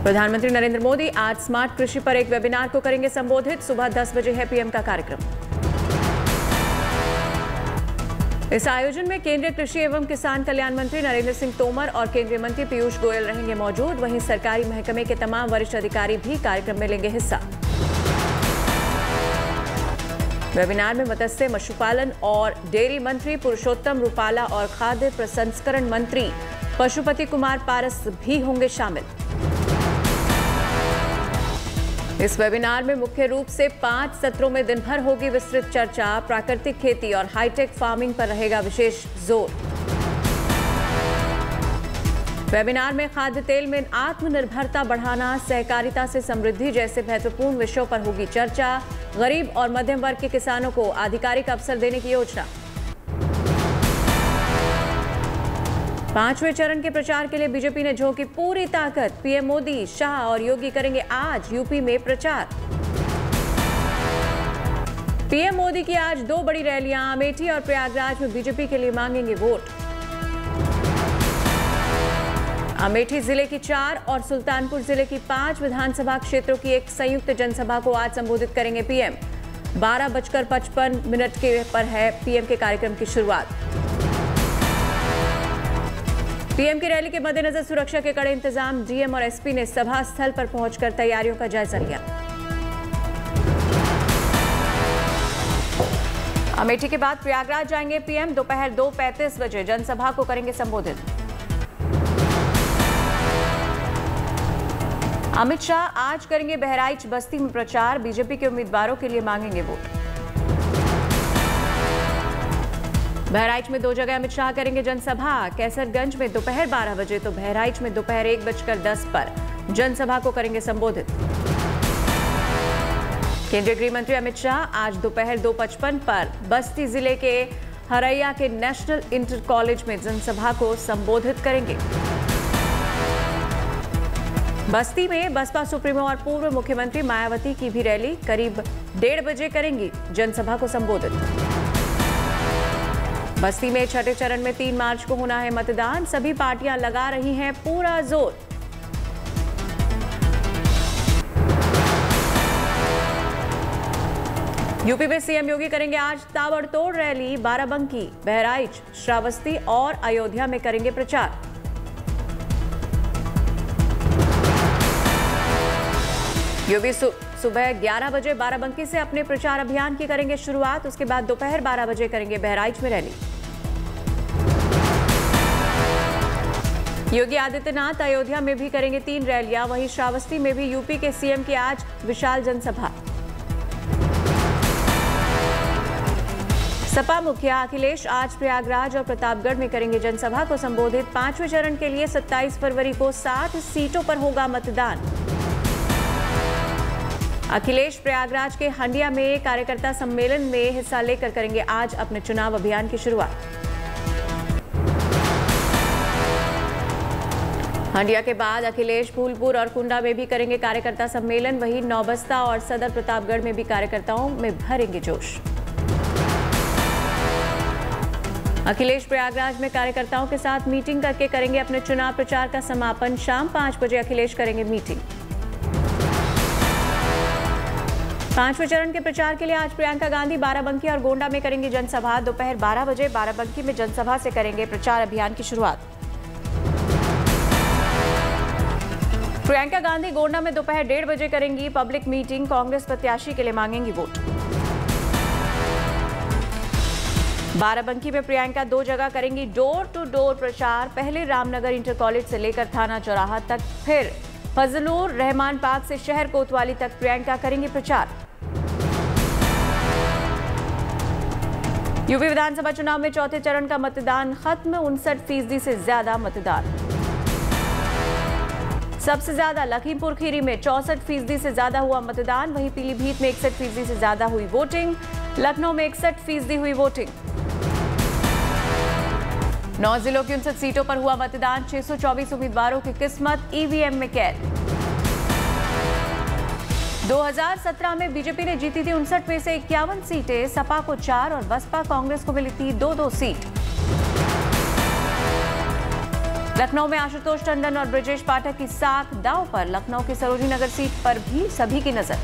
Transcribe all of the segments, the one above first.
प्रधानमंत्री नरेंद्र मोदी आज स्मार्ट कृषि पर एक वेबिनार को करेंगे संबोधित। सुबह 10 बजे है पीएम का कार्यक्रम। इस आयोजन में केंद्रीय कृषि एवं किसान कल्याण मंत्री नरेंद्र सिंह तोमर और केंद्रीय मंत्री पीयूष गोयल रहेंगे मौजूद। वहीं सरकारी महकमे के तमाम वरिष्ठ अधिकारी भी कार्यक्रम में लेंगे हिस्सा। वेबिनार में मत्स्य पशुपालन और डेयरी मंत्री पुरुषोत्तम रूपाला और खाद्य प्रसंस्करण मंत्री पशुपति कुमार पारस भी होंगे शामिल। इस वेबिनार में मुख्य रूप से 5 सत्रों में दिन भर होगी विस्तृत चर्चा। प्राकृतिक खेती और हाईटेक फार्मिंग पर रहेगा विशेष जोर। वेबिनार में खाद्य तेल में आत्मनिर्भरता बढ़ाना, सहकारिता से समृद्धि जैसे महत्वपूर्ण विषयों पर होगी चर्चा। गरीब और मध्यम वर्ग के किसानों को आधिकारिक अवसर देने की योजना। 5वें चरण के प्रचार के लिए बीजेपी ने झोंकी पूरी ताकत। पीएम मोदी, शाह और योगी करेंगे आज यूपी में प्रचार। पीएम मोदी की आज 2 बड़ी रैलियां। अमेठी और प्रयागराज में बीजेपी के लिए मांगेंगे वोट। अमेठी जिले की 4 और सुल्तानपुर जिले की 5 विधानसभा क्षेत्रों की एक संयुक्त जनसभा को आज संबोधित करेंगे पीएम। 12:55 के पर है पीएम के कार्यक्रम की शुरुआत। पीएम की रैली के मद्देनजर सुरक्षा के कड़े इंतजाम। डीएम और एसपी ने सभा स्थल पर पहुंचकर तैयारियों का जायजा लिया। अमेठी के बाद प्रयागराज जाएंगे पीएम। दोपहर 2:35 बजे जनसभा को करेंगे संबोधित। अमित शाह आज करेंगे बहराइच बस्ती में प्रचार। बीजेपी के उम्मीदवारों के लिए मांगेंगे वोट। बहराइच में 2 जगह अमित शाह करेंगे जनसभा। कैसरगंज में दोपहर 12 बजे तो बहराइच में दोपहर 1:10 पर जनसभा को करेंगे संबोधित। केंद्रीय गृह मंत्री अमित शाह आज दोपहर 2:55 पर बस्ती जिले के हरैया के नेशनल इंटर कॉलेज में जनसभा को संबोधित करेंगे। बस्ती में बसपा सुप्रीमो और पूर्व मुख्यमंत्री मायावती की भी रैली करीब 1:30 बजे करेंगी जनसभा को संबोधित। बस्ती में 6ठे चरण में 3 मार्च को होना है मतदान। सभी पार्टियां लगा रही हैं पूरा जोर। यूपी में सीएम योगी करेंगे आज ताबड़तोड़ रैली। बाराबंकी, बहराइच, श्रावस्ती और अयोध्या में करेंगे प्रचार। योगी सुबह 11 बजे बाराबंकी से अपने प्रचार अभियान की करेंगे शुरुआत। उसके बाद दोपहर 12 बजे करेंगे बहराइच में रैली। योगी आदित्यनाथ अयोध्या में भी करेंगे 3 रैलियां। वहीं श्रावस्ती में भी यूपी के सीएम की आज विशाल जनसभा। सपा मुखिया अखिलेश आज प्रयागराज और प्रतापगढ़ में करेंगे जनसभा को संबोधित। 5वें चरण के लिए 27 फरवरी को 7 सीटों पर होगा मतदान। अखिलेश प्रयागराज के हंडिया में कार्यकर्ता सम्मेलन में हिस्सा लेकर करेंगे आज अपने चुनाव अभियान की शुरुआत। हंडिया के बाद अखिलेश फूलपुर और कुंडा में भी करेंगे कार्यकर्ता सम्मेलन। वहीं नौबस्ता और सदर प्रतापगढ़ में भी कार्यकर्ताओं में भरेंगे जोश। अखिलेश प्रयागराज में कार्यकर्ताओं के साथ मीटिंग करके करेंगे अपने चुनाव प्रचार का समापन। शाम 5 बजे अखिलेश करेंगे मीटिंग। 5वें चरण के प्रचार के लिए आज प्रियंका गांधी बाराबंकी और गोंडा में करेंगी जनसभा। दोपहर 12 बजे बाराबंकी में जनसभा से करेंगे प्रचार अभियान की शुरुआत। प्रियंका गांधी गोंडा में दोपहर 1:30 बजे करेंगी पब्लिक मीटिंग। कांग्रेस प्रत्याशी के लिए मांगेंगी वोट। बाराबंकी में प्रियंका 2 जगह करेंगी डोर टू डोर प्रचार। पहले रामनगर इंटर कॉलेज से लेकर थाना चौराहा तक, फिर फजलुर रहमान पार्क से शहर कोतवाली तक प्रियंका करेंगी प्रचार। यूपी विधानसभा चुनाव में 4थे चरण का मतदान खत्म। 59% से ज्यादा मतदान। सबसे ज्यादा लखीमपुर खीरी में 64% से ज्यादा हुआ मतदान। वहीं पीलीभीत में 61% से ज्यादा हुई वोटिंग। लखनऊ में 61% हुई वोटिंग। 9 जिलों की 59 सीटों पर हुआ मतदान। 624 उम्मीदवारों की किस्मत ईवीएम में कैद। 2017 में बीजेपी ने जीती थी 59 में से 51 सीटें। सपा को 4 और बसपा कांग्रेस को मिली थी 2-2 सीट। लखनऊ में आशुतोष टंडन और ब्रजेश पाठक की साख दांव पर। लखनऊ की सरोजिनी नगर सीट पर भी सभी की नजर।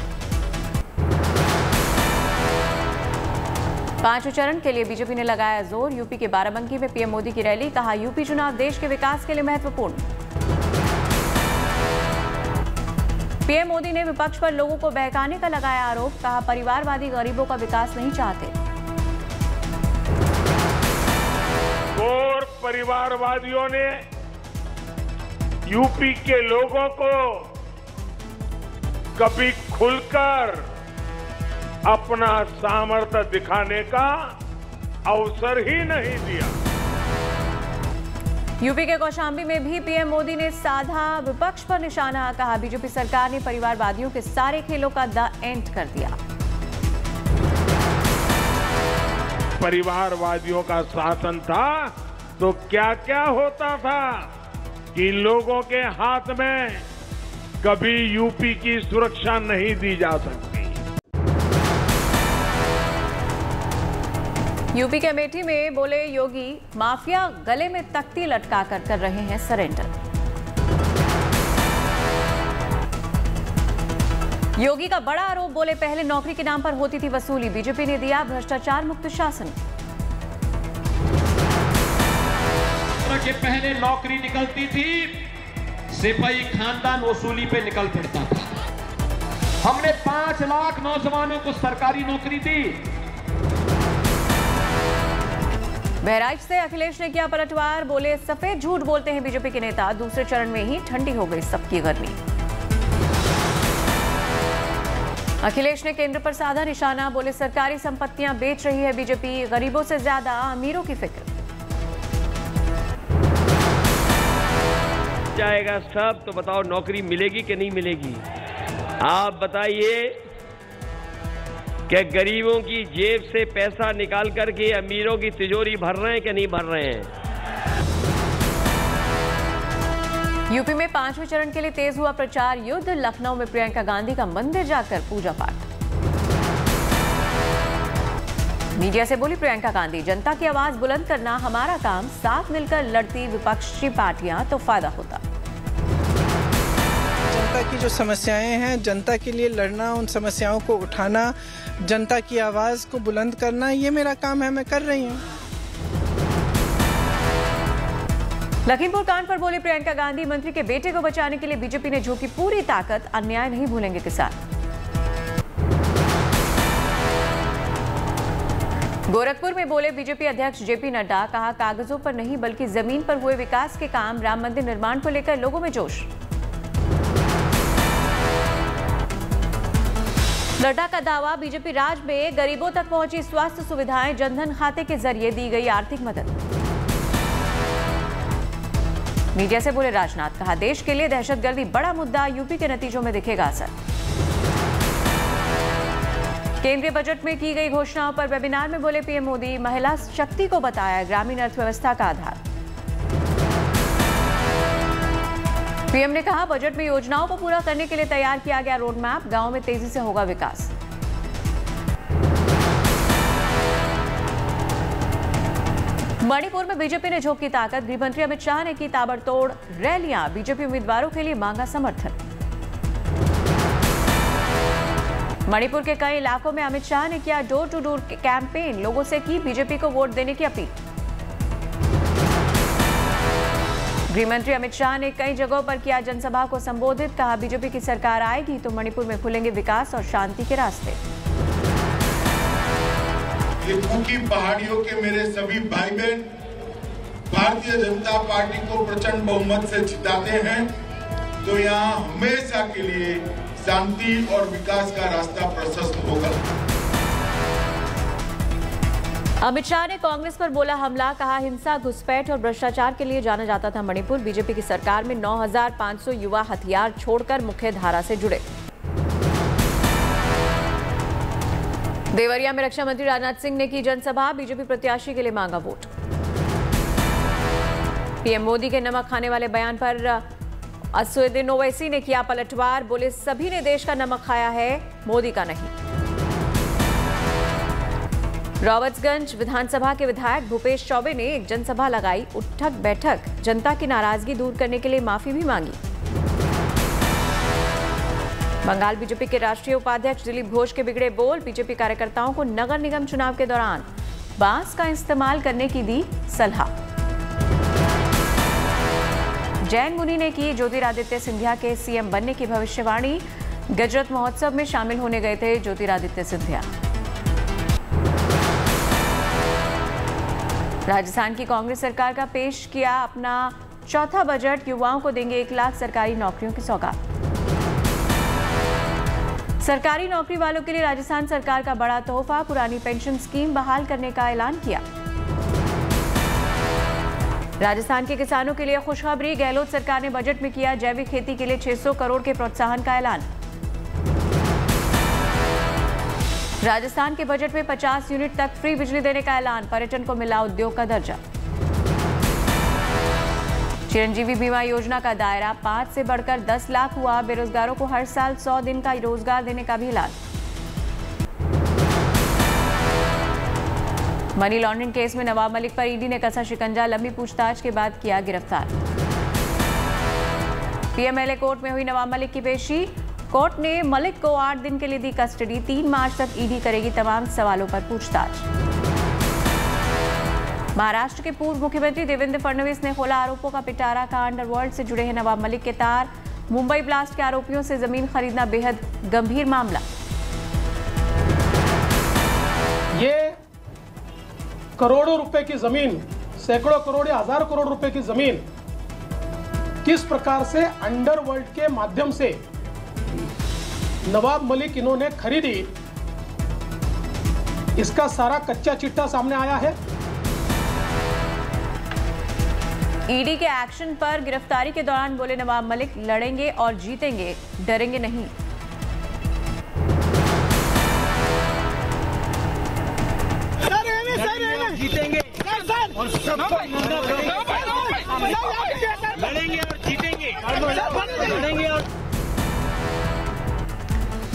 पांचवें चरण के लिए बीजेपी ने लगाया जोर। यूपी के बाराबंकी में पीएम मोदी की रैली। कहा, यूपी चुनाव देश के विकास के लिए महत्वपूर्ण। पीएम मोदी ने विपक्ष पर लोगों को बहकाने का लगाया आरोप। कहा, परिवारवादी गरीबों का विकास नहीं चाहते। और परिवारवादियों ने यूपी के लोगों को कभी खुलकर अपना सामर्थ्य दिखाने का अवसर ही नहीं दिया। यूपी के कौशाम्बी में भी पीएम मोदी ने साधा विपक्ष पर निशाना। कहा, बीजेपी सरकार ने परिवारवादियों के सारे खेलों का द एंड कर दिया। परिवारवादियों का शासन था तो क्या क्या होता था कि लोगों के हाथ में कभी यूपी की सुरक्षा नहीं दी जा सकती। यूपी के अमेठी में बोले योगी, माफिया गले में तख्ती लटकाकर कर रहे हैं सरेंडर। योगी का बड़ा आरोप। बोले, पहले नौकरी के नाम पर होती थी वसूली। बीजेपी ने दिया भ्रष्टाचार मुक्त शासन। के पहले नौकरी निकलती थी, सिपाही खानदान वसूली पे निकल पड़ता था। हमने 5 लाख नौजवानों को सरकारी नौकरी दी। बहराइच से अखिलेश ने किया पलटवार। बोले, सफेद झूठ बोलते हैं बीजेपी के नेता। दूसरे चरण में ही ठंडी हो गई सबकी गर्मी। अखिलेश ने केंद्र पर साधा निशाना। बोले, सरकारी संपत्तियां बेच रही है बीजेपी। गरीबों से ज्यादा अमीरों की फिक्र। जाएगा सब तो बताओ नौकरी मिलेगी कि नहीं मिलेगी? आप बताइए कि गरीबों की जेब से पैसा निकाल करके अमीरों की तिजोरी भर रहे हैं कि नहीं भर रहे हैं? यूपी में 5वें चरण के लिए तेज हुआ प्रचार युद्ध। लखनऊ में प्रियंका गांधी का मंदिर जाकर पूजा पाठ। मीडिया से बोली प्रियंका गांधी, जनता की आवाज बुलंद करना हमारा काम। साथ मिलकर लड़ती विपक्षी पार्टियां तो फायदा होता। जनता की जो समस्याएं हैं, जनता के लिए लड़ना, उन समस्याओं को उठाना, जनता की आवाज को बुलंद करना, ये मेरा काम है, मैं कर रही हूँ। लखीमपुर कांड पर बोली प्रियंका गांधी, मंत्री के बेटे को बचाने के लिए बीजेपी ने झोंकी पूरी ताकत। अन्याय नहीं भूलेंगे किसान। गोरखपुर में बोले बीजेपी अध्यक्ष जेपी नड्डा। कहा, कागजों पर नहीं बल्कि जमीन पर हुए विकास के काम। राम मंदिर निर्माण को लेकर लोगों में जोश। नड्डा का दावा, बीजेपी राज में गरीबों तक पहुंची स्वास्थ्य सुविधाएं। जनधन खाते के जरिए दी गई आर्थिक मदद। मीडिया से बोले राजनाथ। कहा, देश के लिए दहशतगर्दी बड़ा मुद्दा। यूपी के नतीजों में दिखेगा असर। केंद्रीय बजट में की गई घोषणाओं पर वेबिनार में बोले पीएम मोदी। महिला शक्ति को बताया ग्रामीण अर्थव्यवस्था का आधार। पीएम ने कहा, बजट में योजनाओं को पूरा करने के लिए तैयार किया गया रोड मैप। गांव में तेजी से होगा विकास। मणिपुर में बीजेपी ने झोंकी ताकत। गृह मंत्री अमित शाह ने की ताबड़तोड़ रैलियां। बीजेपी उम्मीदवारों के लिए मांगा समर्थन। मणिपुर के कई इलाकों में अमित शाह ने किया डोर टू डोर कैंपेन। लोगों से की बीजेपी को वोट देने की अपील। गृहमंत्री अमित शाह ने कई जगहों पर किया जनसभा को संबोधित। कहा, बीजेपी की सरकार आएगी तो मणिपुर में खुलेंगे विकास और शांति के रास्ते। की पहाड़ियों के मेरे सभी भाई बहन भारतीय जनता पार्टी को प्रचंड बहुमत से जिताते हैं तो यहाँ हमेशा के लिए शांति और विकास का रास्ता प्रशस्त होगा। अमित शाह ने कांग्रेस पर बोला हमला। कहा, हिंसा, घुसपैठ और भ्रष्टाचार के लिए जाना जाता था मणिपुर। बीजेपी की सरकार में 9,500 युवा हथियार छोड़कर मुख्य धारा से जुड़े। देवरिया में रक्षा मंत्री राजनाथ सिंह ने की जनसभा। बीजेपी प्रत्याशी के लिए मांगा वोट। पीएम मोदी के नमक खाने वाले बयान पर असदुद्दीन ओवैसी ने किया पलटवार। बोले, सभी ने देश का नमक खाया है, मोदी का नहीं। रॉबर्ट्सगंज विधानसभा के विधायक भूपेश चौबे ने एक जनसभा लगाई। उठक बैठक जनता की नाराजगी दूर करने के लिए माफी भी मांगी। बंगाल बीजेपी के राष्ट्रीय उपाध्यक्ष दिलीप घोष के बिगड़े बोल। बीजेपी कार्यकर्ताओं को नगर निगम चुनाव के दौरान बांस का इस्तेमाल करने की दी सलाह। जैन मुनि ने की ज्योतिरादित्य सिंधिया के सीएम बनने की भविष्यवाणी। गजरत महोत्सव में शामिल होने गए थे ज्योतिरादित्य सिंधिया। राजस्थान की कांग्रेस सरकार का पेश किया अपना चौथा बजट। युवाओं को देंगे 1 लाख सरकारी नौकरियों की सौगात। सरकारी नौकरी वालों के लिए राजस्थान सरकार का बड़ा तोहफा। पुरानी पेंशन स्कीम बहाल करने का ऐलान किया। राजस्थान के किसानों के लिए खुशखबरी। गहलोत सरकार ने बजट में किया जैविक खेती के लिए 600 करोड़ के प्रोत्साहन का ऐलान। राजस्थान के बजट में 50 यूनिट तक फ्री बिजली देने का ऐलान। पर्यटन को मिला उद्योग का दर्जा। चिरंजीवी बीमा योजना का दायरा 5 से बढ़कर 10 लाख हुआ। बेरोजगारों को हर साल 100 दिन का रोजगार देने का भी ऐलान। मनी लॉन्ड्रिंग केस में नवाब मलिक पर ईडी ने कसा शिकंजा। लंबी पूछताछ के बाद किया गिरफ्तार। पीएमएलए कोर्ट में हुई नवाब मलिक की पेशी। कोर्ट ने मलिक को 8 दिन के लिए दी कस्टडी। 3 मार्च तक ईडी करेगी तमाम सवालों पर पूछताछ। महाराष्ट्र के पूर्व मुख्यमंत्री देवेंद्र फडणवीस ने खोला आरोपों का पिटारा का। अंडरवर्ल्ड से जुड़े हैं नवाब मलिक के तार। मुंबई ब्लास्ट के आरोपियों से जमीन खरीदना बेहद गंभीर मामला। ये करोड़ों रुपए की जमीन, सैकड़ों करोड़ या हजारों करोड़ रुपए की जमीन किस प्रकार से अंडरवर्ल्ड के माध्यम से नवाब मलिक इन्होंने खरीदी, इसका सारा कच्चा चिट्ठा सामने आया है। ईडी के एक्शन पर गिरफ्तारी के दौरान बोले नवाब मलिक, लड़ेंगे और जीतेंगे, डरेंगे नहीं। जीतेंगे और लड़ेंगे और जीतेंगे, लड़ेंगे और।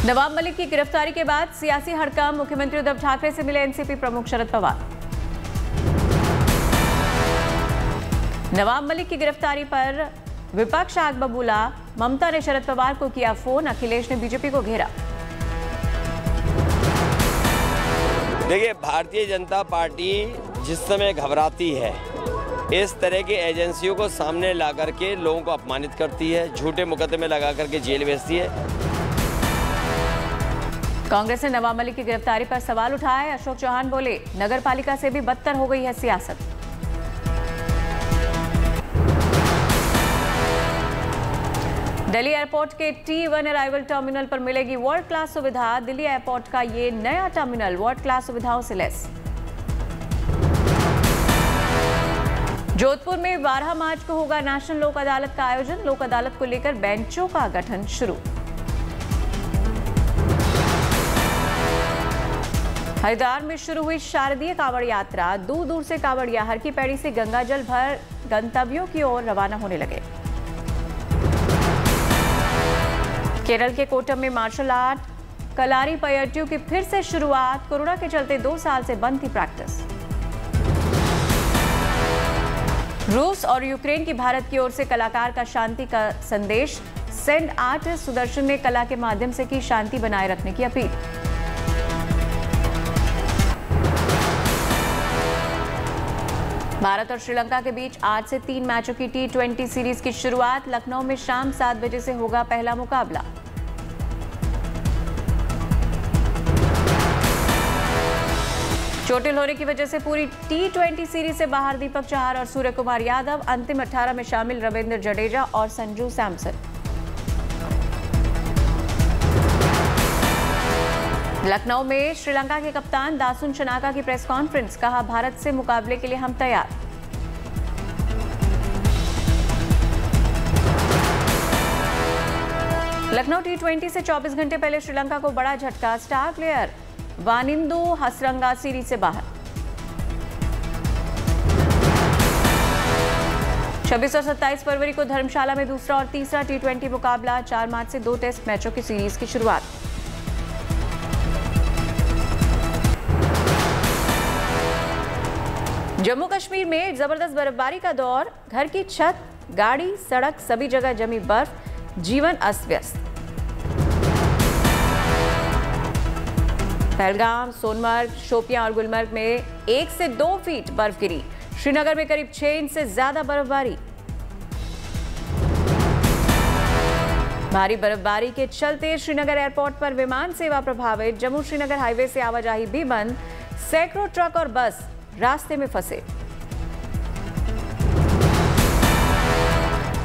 नवाब मलिक की गिरफ्तारी के बाद सियासी हड़कंप। मुख्यमंत्री उद्धव ठाकरे से मिले एनसीपी प्रमुख शरद पवार। नवाब मलिक की गिरफ्तारी पर विपक्ष आग बबूला। ममता ने शरद पवार को किया फोन। अखिलेश ने बीजेपी को घेरा। देखिए, भारतीय जनता पार्टी जिस समय घबराती है, इस तरह की एजेंसियों को सामने ला करके लोगों को अपमानित करती है, झूठे मुकदमे लगा करके जेल भेजती है। कांग्रेस ने नवाब मलिक की गिरफ्तारी पर सवाल उठाए। अशोक चौहान बोले, नगर पालिका से भी बदतर हो गई है सियासत। दिल्ली एयरपोर्ट के T1 अराइवल टर्मिनल पर मिलेगी वर्ल्ड क्लास सुविधा। दिल्ली एयरपोर्ट का ये नया टर्मिनल वर्ल्ड क्लास सुविधाओं से लैस। जोधपुर में 12 मार्च को होगा नेशनल लोक अदालत का आयोजन। लोक अदालत को लेकर बेंचों का गठन शुरू। हरिद्वार में शुरू हुई शारदीय कांवड़ यात्रा। दूर दूर से कांवड़िया हर की पैड़ी से गंगा जल भर गंतव्यों की ओर रवाना होने लगे। केरल के कोट्टम में मार्शल आर्ट कलारी पयट्टू की फिर से शुरुआत। कोरोना के चलते 2 साल से बंद थी प्रैक्टिस। रूस और यूक्रेन की भारत की ओर से कलाकार का शांति का संदेश। सेंड आर्टिस्ट सुदर्शन ने कला के माध्यम से की शांति बनाए रखने की अपील। भारत और श्रीलंका के बीच आज से 3 मैचों की T20 सीरीज की शुरुआत। लखनऊ में शाम 7 बजे से होगा पहला मुकाबला। चोटिल होने की वजह से पूरी T20 सीरीज से बाहर दीपक चहार और सूर्य कुमार यादव। अंतिम 18 में शामिल रविंद्र जडेजा और संजू सैमसन। लखनऊ में श्रीलंका के कप्तान दासुन शनाका की प्रेस कॉन्फ्रेंस। कहा, भारत से मुकाबले के लिए हम तैयार। लखनऊ T20 से 24 घंटे पहले श्रीलंका को बड़ा झटका। Star player Wanindu Hasaranga series से बाहर। 26 और 27 फरवरी को धर्मशाला में दूसरा और तीसरा T20 मुकाबला। 4 मार्च से 2 टेस्ट मैचों की सीरीज की शुरुआत। जम्मू कश्मीर में जबरदस्त बर्फबारी का दौर, घर की छत, गाड़ी, सड़क सभी जगह जमी बर्फ, जीवन अस्त व्यस्त। पहलगाम, सोनमर्ग, शोपियां और गुलमर्ग में 1 से 2 फीट बर्फ गिरी। श्रीनगर में करीब 6 इंच से ज्यादा बर्फबारी। भारी बर्फबारी के चलते श्रीनगर एयरपोर्ट पर विमान सेवा प्रभावित। जम्मू श्रीनगर हाईवे से आवाजाही भी बंद। सैकड़ों ट्रक और बस रास्ते में फंसे।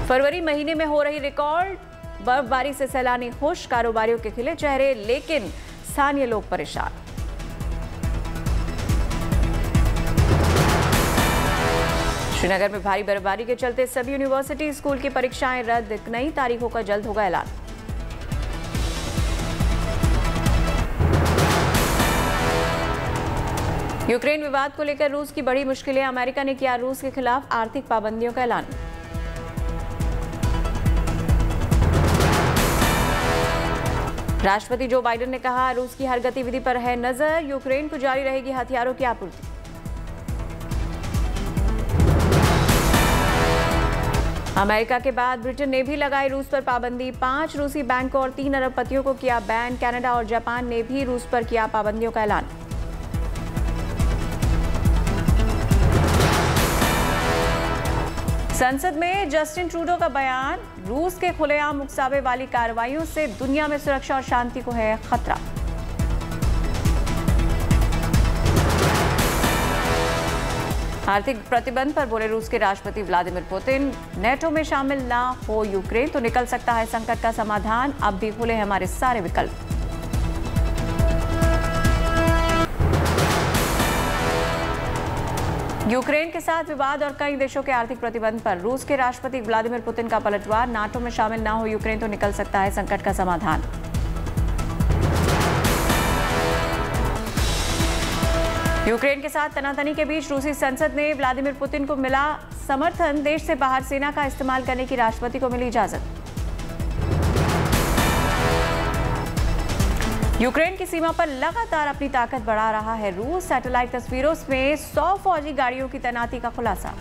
फरवरी महीने में हो रही रिकॉर्ड बर्फबारी से सैलानी खुश, कारोबारियों के खिले चेहरे, लेकिन स्थानीय लोग परेशान। श्रीनगर में भारी बर्फबारी के चलते सभी यूनिवर्सिटी स्कूल की परीक्षाएं रद्द। नई तारीखों का जल्द होगा ऐलान। यूक्रेन विवाद को लेकर रूस की बड़ी मुश्किलें। अमेरिका ने किया रूस के खिलाफ आर्थिक पाबंदियों का ऐलान। राष्ट्रपति जो बाइडेन ने कहा, रूस की हर गतिविधि पर है नजर। यूक्रेन को जारी रहेगी हथियारों की आपूर्ति। अमेरिका के बाद ब्रिटेन ने भी लगाई रूस पर पाबंदी। 5 रूसी बैंकों और 3 अरबपतियों को किया बैन। कनाडा और जापान ने भी रूस पर किया पाबंदियों का ऐलान। संसद में जस्टिन ट्रूडो का बयान, रूस के खुलेआम उकसावे वाली कार्रवाइयों से दुनिया में सुरक्षा और शांति को है खतरा। आर्थिक प्रतिबंध पर बोले रूस के राष्ट्रपति व्लादिमीर पुतिन, नेटो में शामिल ना हो यूक्रेन तो निकल सकता है संकट का समाधान। अब भी खुले हैं हमारे सारे विकल्प। यूक्रेन के साथ विवाद और कई देशों के आर्थिक प्रतिबंध पर रूस के राष्ट्रपति व्लादिमीर पुतिन का पलटवार। नाटो में शामिल ना हो यूक्रेन तो निकल सकता है संकट का समाधान। यूक्रेन के साथ तनातनी के बीच रूसी संसद ने व्लादिमीर पुतिन को मिला समर्थन। देश से बाहर सेना का इस्तेमाल करने की राष्ट्रपति को मिली इजाजत। यूक्रेन की सीमा पर लगातार अपनी ताकत बढ़ा रहा है रूस। सैटेलाइट तस्वीरों में 100 फौजी गाड़ियों की तैनाती का खुलासा।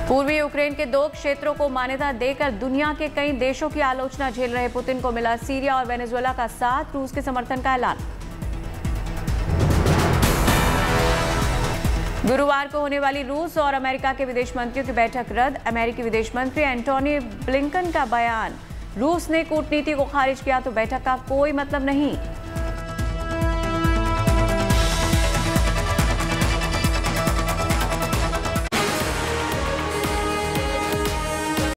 पूर्वी यूक्रेन के 2 क्षेत्रों को मान्यता देकर दुनिया के कई देशों की आलोचना झेल रहे पुतिन को मिला सीरिया और वेनेजुएला का साथ। रूस के समर्थन का ऐलान। गुरुवार को होने वाली रूस और अमेरिका के विदेश मंत्रियों की बैठक रद्द। अमेरिकी विदेश मंत्री एंटोनी ब्लिंकन का बयान, रूस ने कूटनीति को खारिज किया तो बैठक का कोई मतलब नहीं।